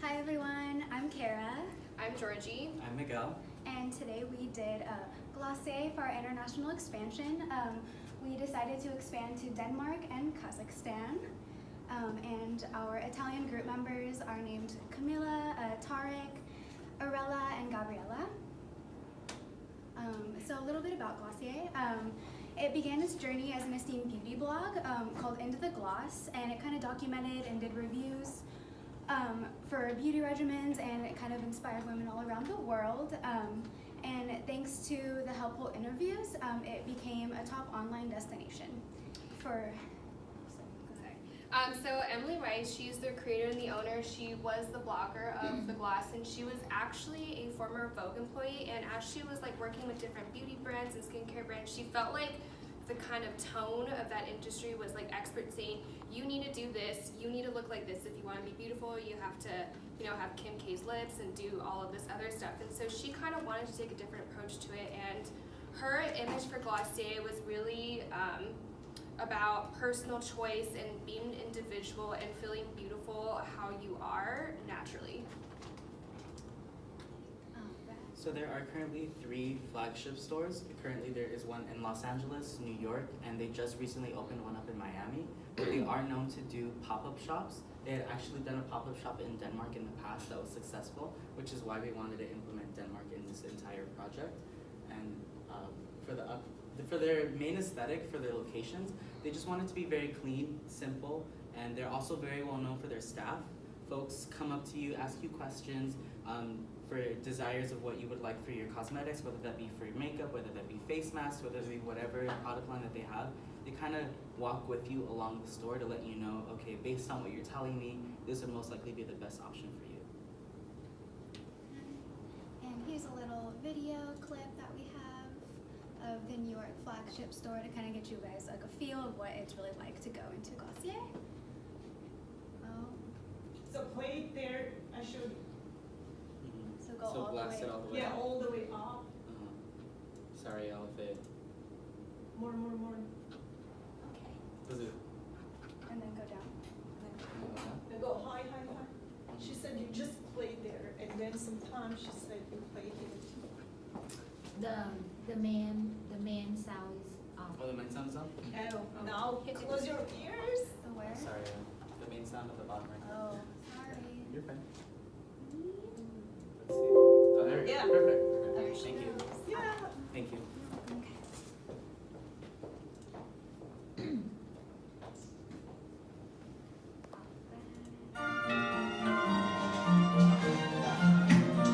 Hi everyone, I'm Kara. I'm Georgie. I'm Miguel. And today we did Glossier for our international expansion. We decided to expand to Denmark and Kazakhstan. And our Italian group members are named Camilla, Tarek, Arella, and Gabriella. So a little bit about Glossier. It began its journey as an esteemed beauty blog called Into the Gloss, and it kind of documented and did reviews for beauty regimens, and it kind of inspired women all around the world. And thanks to the helpful interviews, it became a top online destination for... So Emily Rice, she's the creator and the owner. She was the blogger of The Gloss, and she was actually a former Vogue employee. And as she was like working with different beauty brands and skincare brands, she felt like the kind of tone of that industry was like experts saying, you need to do this, you need to look like this. If you want to be beautiful, you have to, have Kim K's lips and do all of this other stuff. And so she kind of wanted to take a different approach to it. And her image for Glossier was really about personal choice and being an individual and feeling beautiful how you are naturally. So there are currently 3 flagship stores. Currently there is one in Los Angeles, New York, and they just recently opened one up in Miami. But they are known to do pop-up shops. They had actually done a pop-up shop in Denmark in the past that was successful, which is why we wanted to implement Denmark in this entire project. And for their main aesthetic, for their locations, they just want it to be very clean, simple, and they're also very well known for their staff. Folks come up to you, ask you questions for desires of what you would like for your cosmetics, whether that be for your makeup, whether that be face masks, whether that be whatever product line that they have. They kind of walk with you along the store to let you know, okay, based on what you're telling me, this would most likely be the best option for you. And here's a little video clip that we have of the New York flagship store to kind of get you guys like a feel of what it's really like to go into Glossier. So play it there, I showed you. So go all blast the way. it all the way Yeah, up. all the way up. Sorry, Alfie. More. Okay. Does it? And then go down. Then go high. She said you just play there, and then sometimes she said you play here too. The man sound is off. Oh, the main sound is on? Oh, now close your ears. So where? Sorry, the main sound at the bottom right now. Oh, sorry. You're fine. Let's see. Oh, there we go. Yeah. Perfect. There she Thank you. goes. Yeah. Thank you. Okay.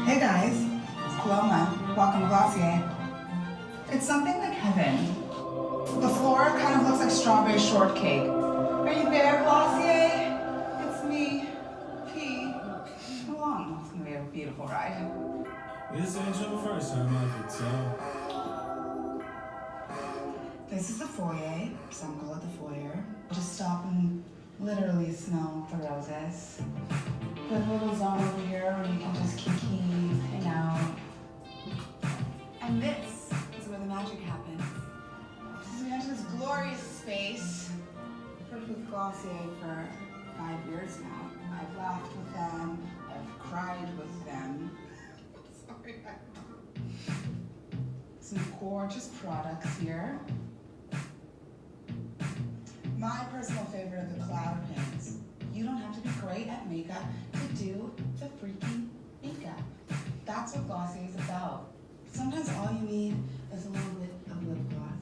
Hey guys, it's Paloma. Welcome to Glossier. It's something like heaven. The floor kind of looks like strawberry shortcake. Are you there, Glossier? It's me, P. Come along, it's gonna be a beautiful ride. This ain't your first time, I could tell. This is the foyer. Some call it the foyer. Just stop and literally smell the roses. There's a little zone over here where you can just kiki, hang out. And this is where the magic happens. So we enter this glorious space. I've worked with Glossier for 5 years now. I've laughed with them. I've cried with them. Sorry. Some gorgeous products here. My personal favorite are the cloud paints. You don't have to be great at makeup to do the freaking makeup. That's what Glossier is about. Sometimes all you need is a little bit of lip gloss.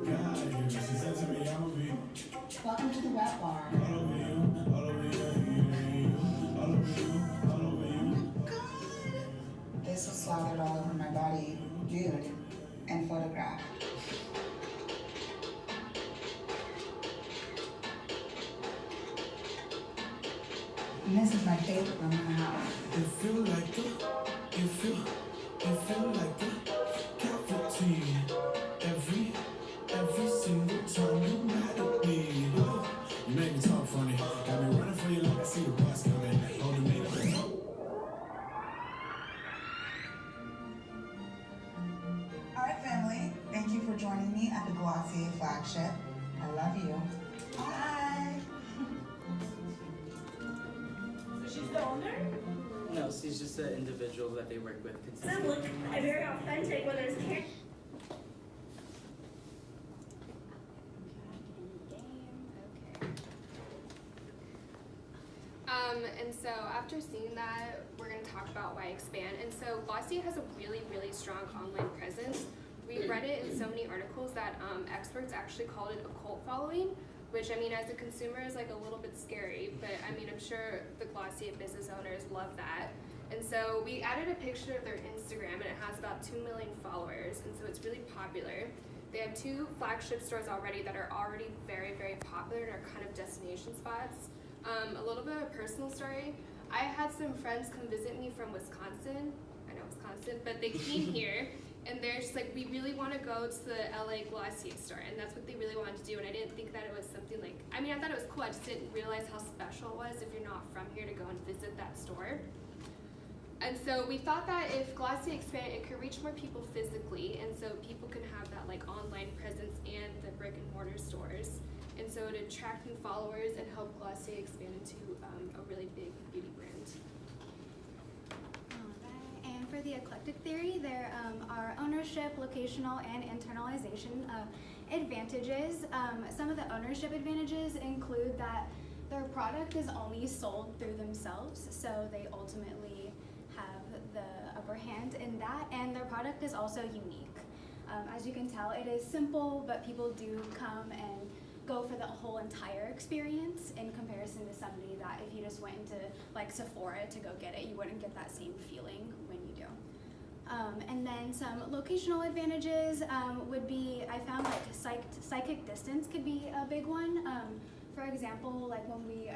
God, she said to me, I'ma be Welcome to the wet bar. all over you, all over you, all over you, all over you. Good. This was slathered all over my body, nude, and photographed. And this is my favorite room in the house. It feel like it feel like a cavity. Every single time you mad at me. You make me talk funny. Got me running for you like I see the bus coming. Holding me up. All right, family. Thank you for joining me at the Glossier flagship. I love you. Bye. So she's the owner? No, she's just an individual that they work with Doesn't look consistently. very authentic when there's care. And so after seeing that, we're going to talk about why expand. And so Glossier has a really, really strong online presence. We read it in so many articles that experts actually called it a cult following, which I mean, as a consumer is like a little bit scary, but I mean, I'm sure the Glossier business owners love that. And so we added a picture of their Instagram, and it has about 2 million followers, and so it's really popular. They have 2 flagship stores already that are already very, very popular and are kind of destination spots. A little bit of a personal story. I had some friends come visit me from Wisconsin. I know Wisconsin, but they came here and they're just like, we really want to go to the LA Glossier store, and that's what they really wanted to do. And I didn't think that it was something like, I mean, I thought it was cool. I just didn't realize how special it was if you're not from here to go and visit that store. And so we thought that if Glossier expanded, it could reach more people physically, and so people can have that like online presence and the brick and mortar stores. And so to attract new followers and help Glossier expand into a really big beauty brand. Alright, and for the eclectic theory, there are ownership, locational, and internalization advantages. Some of the ownership advantages include that their product is only sold through themselves, so they ultimately have the upper hand in that, and their product is also unique. As you can tell, it is simple, but people do come and go for the whole entire experience in comparison to somebody that if you just went into like Sephora to go get it, you wouldn't get that same feeling when you do. And then some locational advantages would be, I found like psychic distance could be a big one. For example, like when we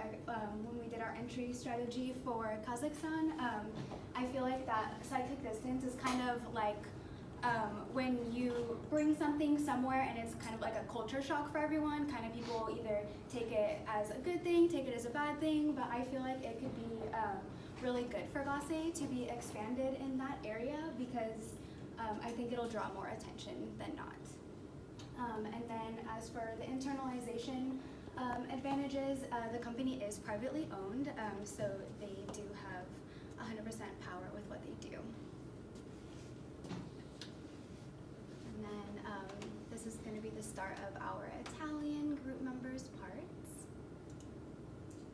did our entry strategy for Kazakhstan, I feel like that psychic distance is kind of like when you bring something somewhere and it's kind of like a culture shock for everyone, kind of people either take it as a good thing, take it as a bad thing, but I feel like it could be really good for Glossier to be expanded in that area because I think it'll draw more attention than not. And then as for the internalization advantages, the company is privately owned, so they do have 100% power with what they do. And then this is going to be the start of our Italian group members' parts.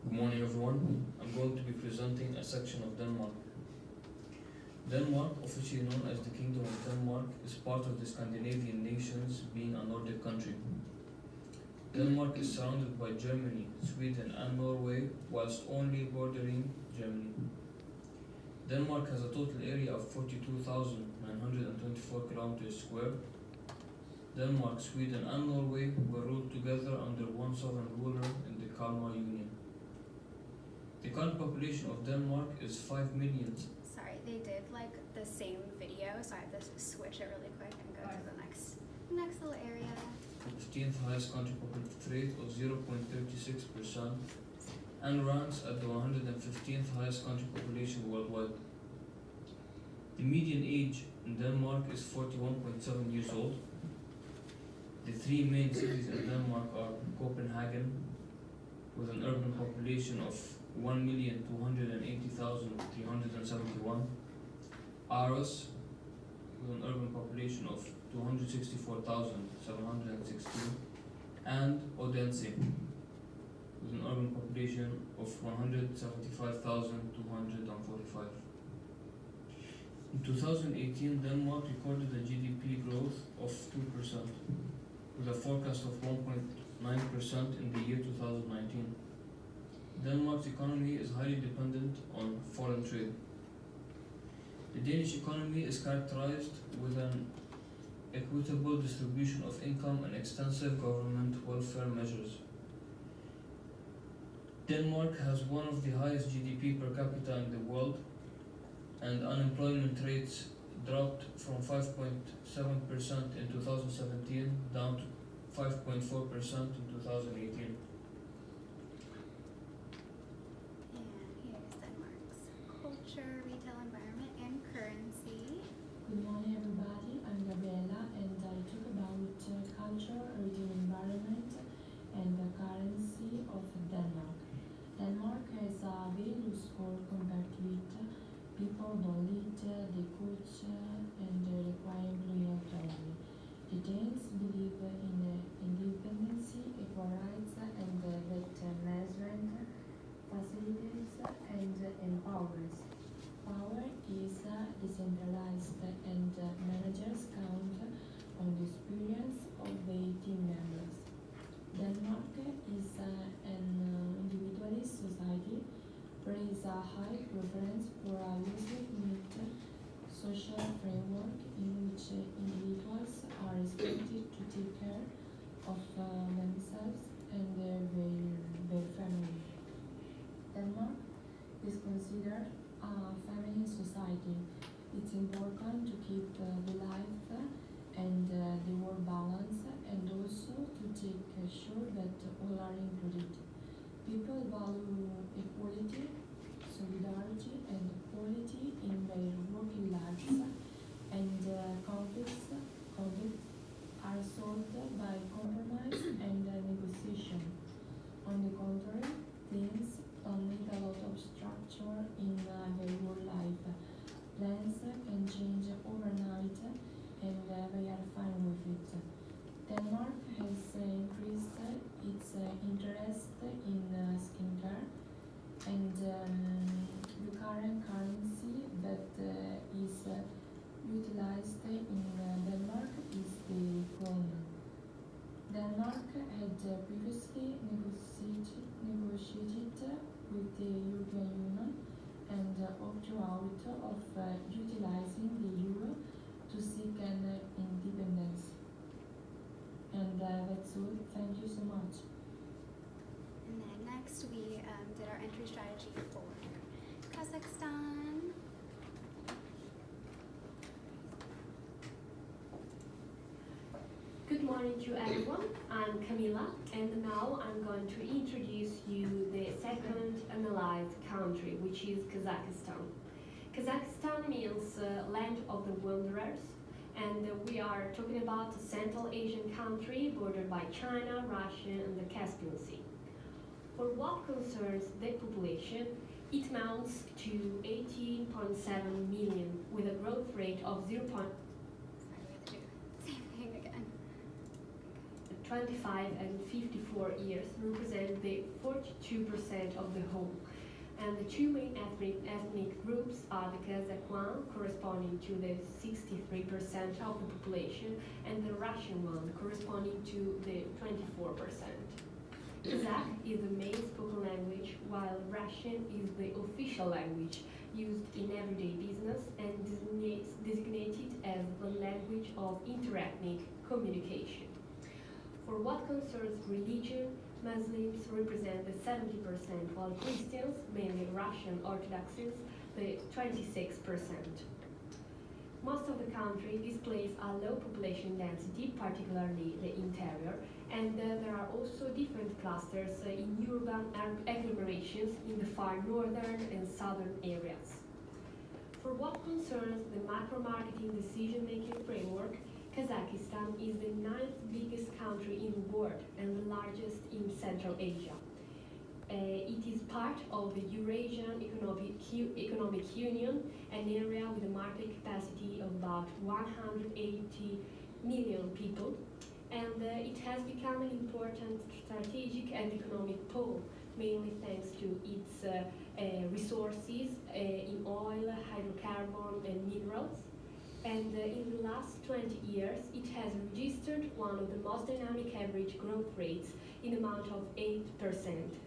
Good morning, everyone. I'm going to be presenting a section of Denmark. Denmark, officially known as the Kingdom of Denmark, is part of the Scandinavian nations, being a Nordic country. Denmark is surrounded by Germany, Sweden, and Norway, whilst only bordering Germany. Denmark has a total area of 42,924 kilometers square. Denmark, Sweden, and Norway were ruled together under one sovereign ruler in the Kalmar Union. The current population of Denmark is 5 million. Sorry, they did like the same video, so I have to switch it really quick and go to the next little area. 15th highest country population rate of 0.36% and ranks at the 115th highest country population worldwide. The median age in Denmark is 41.7 years old. The 3 main cities in Denmark are Copenhagen, with an urban population of 1,280,371, Aarhus, with an urban population of 264,716, and Odense, with an urban population of 175,245. In 2018, Denmark recorded a GDP growth of 2%, with a forecast of 1.9% in the year 2019. Denmark's economy is highly dependent on foreign trade. The Danish economy is characterized with an equitable distribution of income and extensive government welfare measures. Denmark has one of the highest GDP per capita in the world, and unemployment rates dropped from 5.7% in 2017 down to 5.4% in 2018. And here's Denmark's culture, retail environment, and currency. Good morning, everybody. I'm Gabriela, and I talk about culture, retail environment, and the currency of Denmark. Denmark has a very loose score compared a high preference for a loosely-knit social framework in which individuals are expected to take care of themselves and their family. Denmark is considered a feminine society. It's important to keep the life and the work balance, and also to take sure that all are included. People value equality, solidarity, and quality in their working lives, and conflicts are solved by compromise and negotiation. On the contrary, teens need a lot of structure in their work life. Plans can change overnight, and they are fine with it. Denmark has increased its interest in skincare, and the current currency that is utilized in Denmark is the krone. Denmark had previously negotiated with the European Union and opted out of utilizing the euro to seek an independence. And that's all. Thank you so much. And then next we did our entry strategy for Kazakhstan. Good morning to everyone. I'm Camila, and now I'm going to introduce you the second analyzed country, which is Kazakhstan. Kazakhstan means land of the wanderers, and we are talking about a Central Asian country bordered by China, Russia, and the Caspian Sea. For what concerns the population, it amounts to 18.7 million, with a growth rate of 25 and 54 years represent the 42% of the whole. And the two main ethnic groups are the Kazakh one, corresponding to the 63% of the population, and the Russian one, corresponding to the 24%. Kazakh is the main spoken language, while Russian is the official language used in everyday business and designated as the language of interethnic communication. For what concerns religion, Muslims represent the 70%, while Christians, mainly Russian Orthodoxies, the 26%. Most of the country displays a low population density, particularly the interior, and there are also different clusters in urban agglomerations in the far northern and southern areas. For what concerns the macro-marketing decision-making framework, Kazakhstan is the 9th biggest country in the world and the largest in Central Asia. It is part of the Eurasian Economic Union, an area with a market capacity of about 180 million people, and it has become an important strategic and economic pole, mainly thanks to its resources in oil, hydrocarbon, and minerals. And in the last 20 years, it has registered one of the most dynamic average growth rates in the amount of 8%,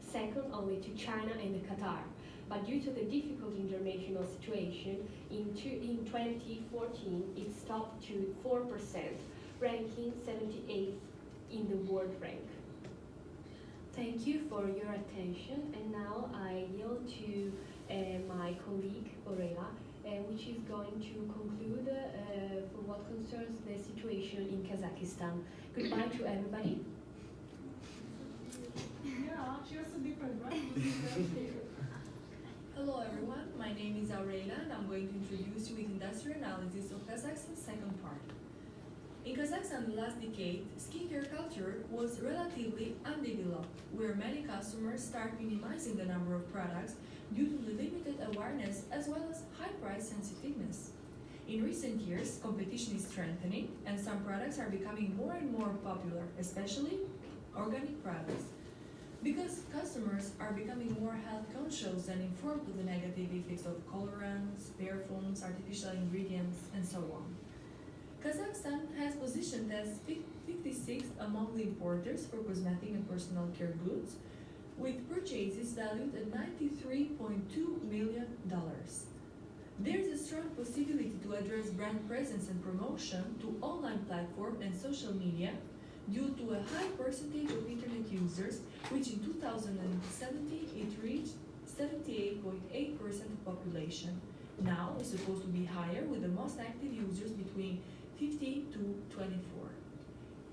second only to China and Qatar. But due to the difficult international situation, in 2014, it stopped to 4%, ranking 78th in the world rank. Thank you for your attention, and now I yield to my colleague, Aurela, which is going to conclude for what concerns the situation in Kazakhstan. Goodbye to everybody. Yeah, she was so different, right? Hello everyone, my name is Aurela and I'm going to introduce you with industrial analysis of Kazakhstan's second part. In Kazakhstan the last decade, skincare culture was relatively undeveloped, where many customers start minimizing the number of products due to the limited awareness as well as high price sensitiveness. In recent years, competition is strengthening and some products are becoming more and more popular, especially organic products. Because customers are becoming more health conscious and informed of the negative effects of colorants, perfumes, artificial ingredients, and so on. Kazakhstan has positioned as 56th among the importers for cosmetic and personal care goods, with purchases valued at $93.2 million. There is a strong possibility to address brand presence and promotion to online platform and social media due to a high percentage of internet users, which in 2017 it reached 78.8% of population. Now it's supposed to be higher with the most active users between 15 to 24.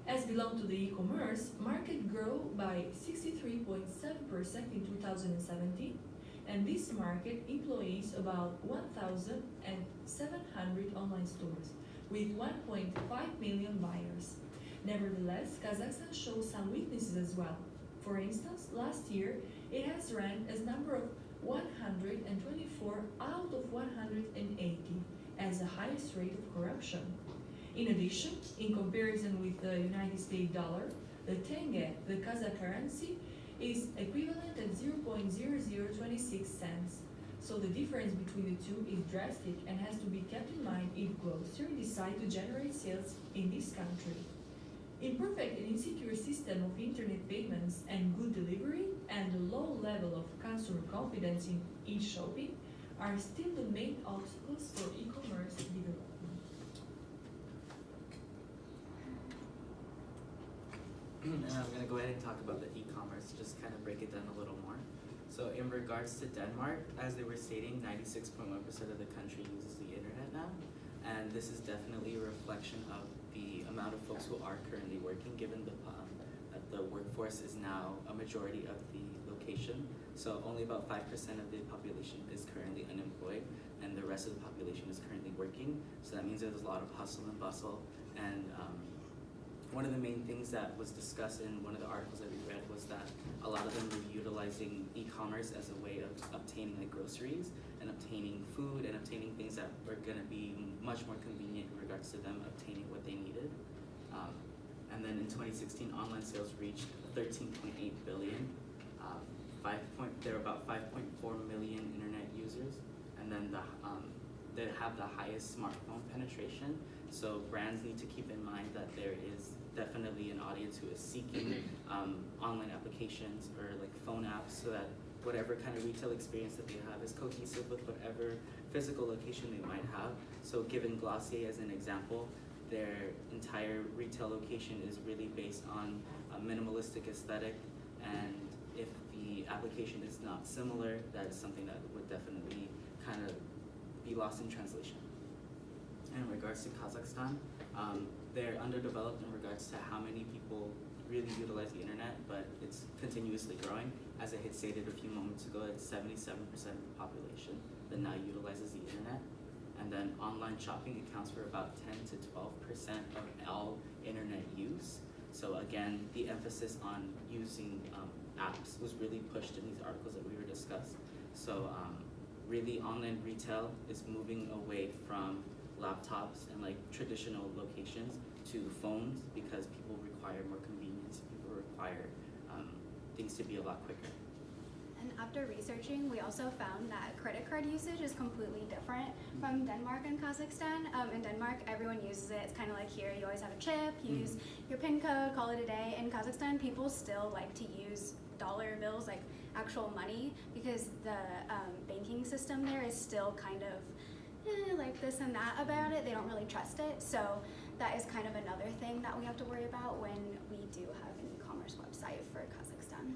As belong to the e-commerce, market grew by 63.7% in 2017, and this market employs about 1,700 online stores with 1.5 million buyers. Nevertheless, Kazakhstan shows some weaknesses as well. For instance, last year it has ranked as number of 124 out of 180 as the highest rate of corruption. In addition, in comparison with the United States dollar, the tenge, the Kazakh currency, is equivalent at 0.0026 cents. So the difference between the two is drastic and has to be kept in mind if Glossier decide to generate sales in this country. Imperfect and insecure system of internet payments and good delivery and the low level of consumer confidence in e-shopping are still the main obstacles for e-commerce development. And I'm going to go ahead and talk about the e-commerce, just kind of break it down a little more. So in regards to Denmark, as they were stating, 96.1% of the country uses the internet now. And this is definitely a reflection of the amount of folks who are currently working, given that the workforce is now a majority of the location. So only about 5% of the population is currently unemployed, and the rest of the population is currently working. So that means there's a lot of hustle and bustle. And one of the main things that was discussed in one of the articles that we read was that a lot of them were utilizing e-commerce as a way of obtaining like groceries and obtaining food and obtaining things that were going to be much more convenient in regards to them obtaining what they needed. And then in 2016, online sales reached 13.8 billion. There are about 5.4 million internet users, and then they have the highest smartphone penetration. So brands need to keep in mind that there is definitely an audience who is seeking online applications or like phone apps, so that whatever kind of retail experience that they have is cohesive with whatever physical location they might have. So given Glossier as an example, their entire retail location is really based on a minimalistic aesthetic, and if the application is not similar, that is something that would definitely kind of be lost in translation. In regards to Kazakhstan, they're underdeveloped in regards to how many people really utilize the internet, but it's continuously growing. As I had stated a few moments ago, it's 77% of the population that now utilizes the internet. And then online shopping accounts for about 10 to 12% of all internet use. So again, the emphasis on using apps was really pushed in these articles that we were discussed. So really online retail is moving away from laptops and like traditional locations to phones, because people require more convenience, people require things to be a lot quicker. And after researching, we also found that credit card usage is completely different from Denmark and Kazakhstan. In Denmark, everyone uses it. It's kind of like here, you always have a chip, you use your PIN code, call it a day. In Kazakhstan, people still like to use dollar bills, like actual money, because the banking system there is still kind of like this and that about it. They don't really trust it. So that is kind of another thing that we have to worry about when we do have an e-commerce website for Kazakhstan.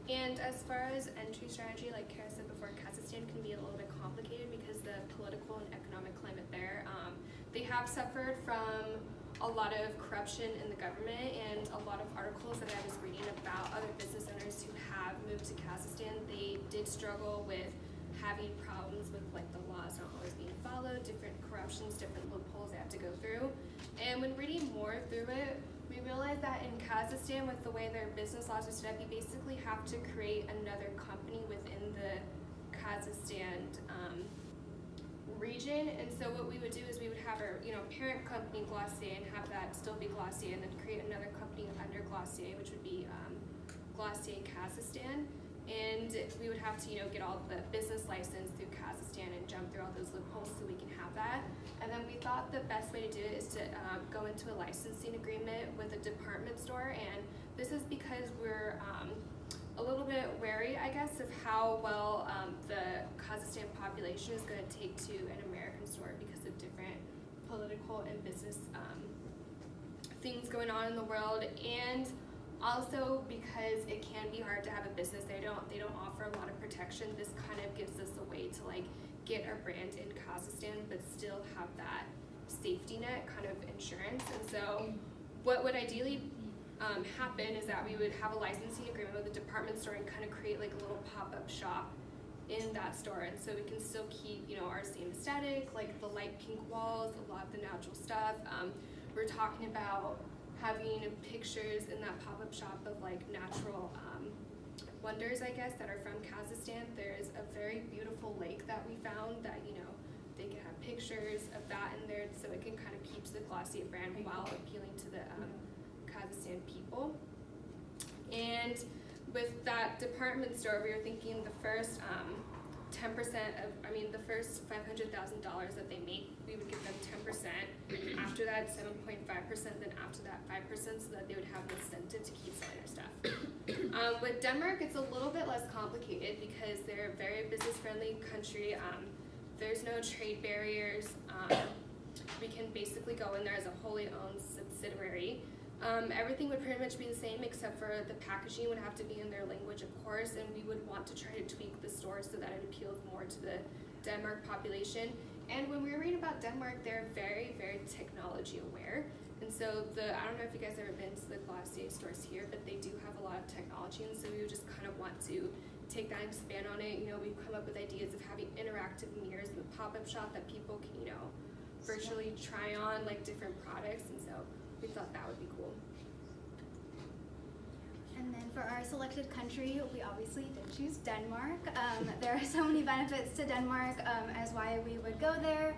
And as far as entry strategy, like Kara said before, Kazakhstan can be a little bit complicated because the political and economic climate there, they have suffered from a lot of corruption in the government, and a lot of articles that I was reading about other business owners who have moved to Kazakhstan, they did struggle with having problems with like the laws not always being followed, different corruptions, different loopholes they have to go through. And when reading more through it, we realized that in Kazakhstan, with the way their business laws are set up, you basically have to create another company within the Kazakhstan region. And so what we would do is we would have our parent company Glossier and have that still be Glossier, and then create another company under Glossier, which would be Glossier Kazakhstan. And we would have to get all the business license through Kazakhstan and jump through all those loopholes so we can have that. And then we thought the best way to do it is to go into a licensing agreement with a department store, and this is because we're a little bit wary, I guess, of how well the Kazakhstan population is going to take to an American store because of different political and business things going on in the world, and also because it can be hard to have a business. They don't offer a lot of protection. This kind of gives us a way to like get our brand in Kazakhstan but still have that safety net kind of insurance. And so what would ideally happen is that we would have a licensing agreement with a department store and kind of create like a little pop-up shop in that store, and so we can still keep, you know, our same aesthetic, like the light pink walls, a lot of the natural stuff. We're talking about having pictures in that pop-up shop of like natural wonders, I guess, that are from Kazakhstan. There's a very beautiful lake that we found that, you know, they can have pictures of that in there, so it can kind of keep the Glossier brand while appealing to the Kazakhstan people. And with that department store, we were thinking the first 10% of, the first $500,000 that they make, we would give them 10%. After that, 7.5%, then after that, 5%, so that they would have an incentive to keep selling their stuff. With Denmark, it's a little bit less complicated because they're a very business-friendly country. There's no trade barriers. We can basically go in there as a wholly owned subsidiary. Everything would pretty much be the same except for the packaging would have to be in their language, of course, and we would want to try to tweak the store so that it appeals more to the Denmark population. And when we were reading about Denmark, they're very, very technology aware. And so I don't know if you guys have ever been to the Glossier stores here, but they do have a lot of technology, and so we would just kind of want to take that and expand on it. You know, we've come up with ideas of having interactive mirrors in the pop-up shop that people can, you know, virtually try on like different products, and so we thought that would be cool. And then for our selected country, we obviously did choose Denmark. There are so many benefits to Denmark as why we would go there.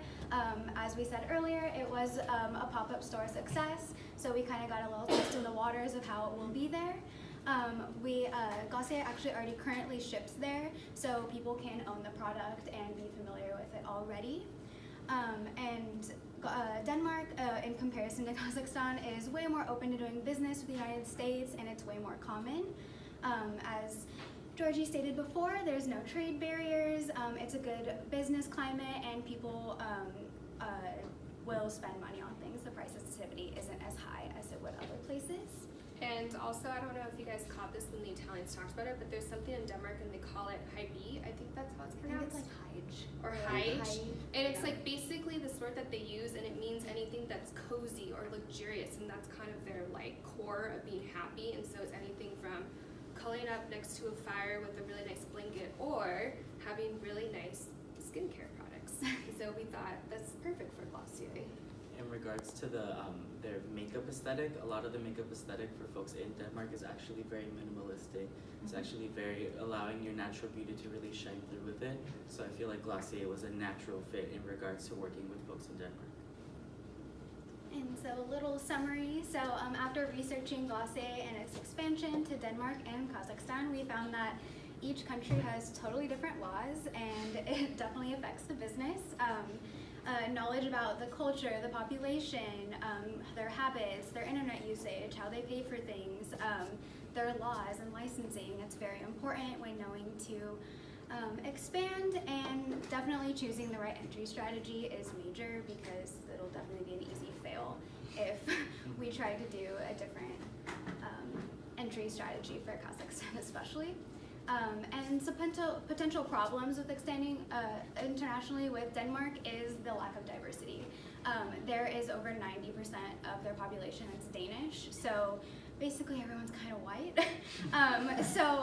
As we said earlier, it was a pop-up store success, so we kind of got a little taste in the waters of how it will be there. Glossier actually already currently ships there, so people can own the product and be familiar with it already. Denmark, in comparison to Kazakhstan, is way more open to doing business with the United States, and it's way more common. As Georgie stated before, there's no trade barriers, it's a good business climate, and people will spend money on things. The price sensitivity isn't as high as it would other places. And also, I don't know if you guys caught this when the Italians talked about it, but there's something in Denmark and they call it Hybe. I think that's how it's pronounced. I think it's like Hyge. Or Hyge. And it's like basically this word that they use, and it means anything that's cozy or luxurious, and that's kind of their like core of being happy. And so it's anything from curling up next to a fire with a really nice blanket or having really nice skincare products. So we thought that's perfect for Glossier. In regards to their makeup aesthetic, a lot of the makeup aesthetic for folks in Denmark is actually very minimalistic. It's actually very allowing your natural beauty to really shine through with it. So I feel like Glossier was a natural fit in regards to working with folks in Denmark. And so a little summary. So after researching Glossier and its expansion to Denmark and Kazakhstan, we found that each country has totally different laws, and it definitely affects the business. Knowledge about the culture, the population, their habits, their internet usage, how they pay for things, their laws and licensing. It's very important when knowing to expand, and definitely choosing the right entry strategy is major, because it'll definitely be an easy fail if we try to do a different entry strategy for Kazakhstan especially. And some potential problems with extending internationally with Denmark is the lack of diversity. There is over 90% of their population is Danish, so basically everyone's kind of white.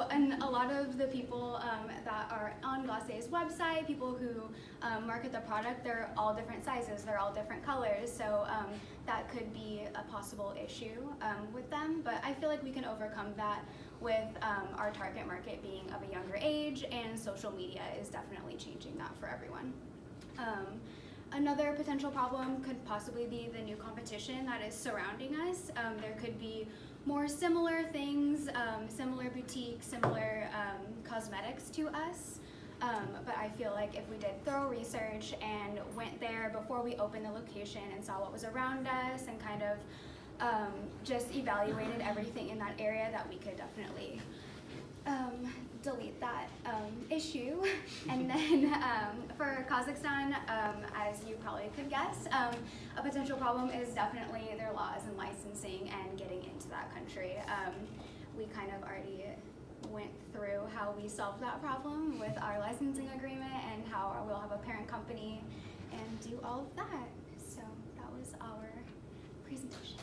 And a lot of the people that are on Glossier's website, people who market the product, they're all different sizes, they're all different colors, so that could be a possible issue with them, but I feel like we can overcome that with our target market being of a younger age, and social media is definitely changing that for everyone. Another potential problem could possibly be the new competition that is surrounding us. There could be more similar things, similar boutiques, similar cosmetics to us. But I feel like if we did thorough research and went there before we opened the location and saw what was around us and kind of just evaluated everything in that area that we could definitely delete that issue. And then for Kazakhstan, as you probably could guess, a potential problem is definitely their laws and licensing and getting into that country. We kind of already went through how we solved that problem with our licensing agreement and how we'll have a parent company and do all of that. So that was our presentation.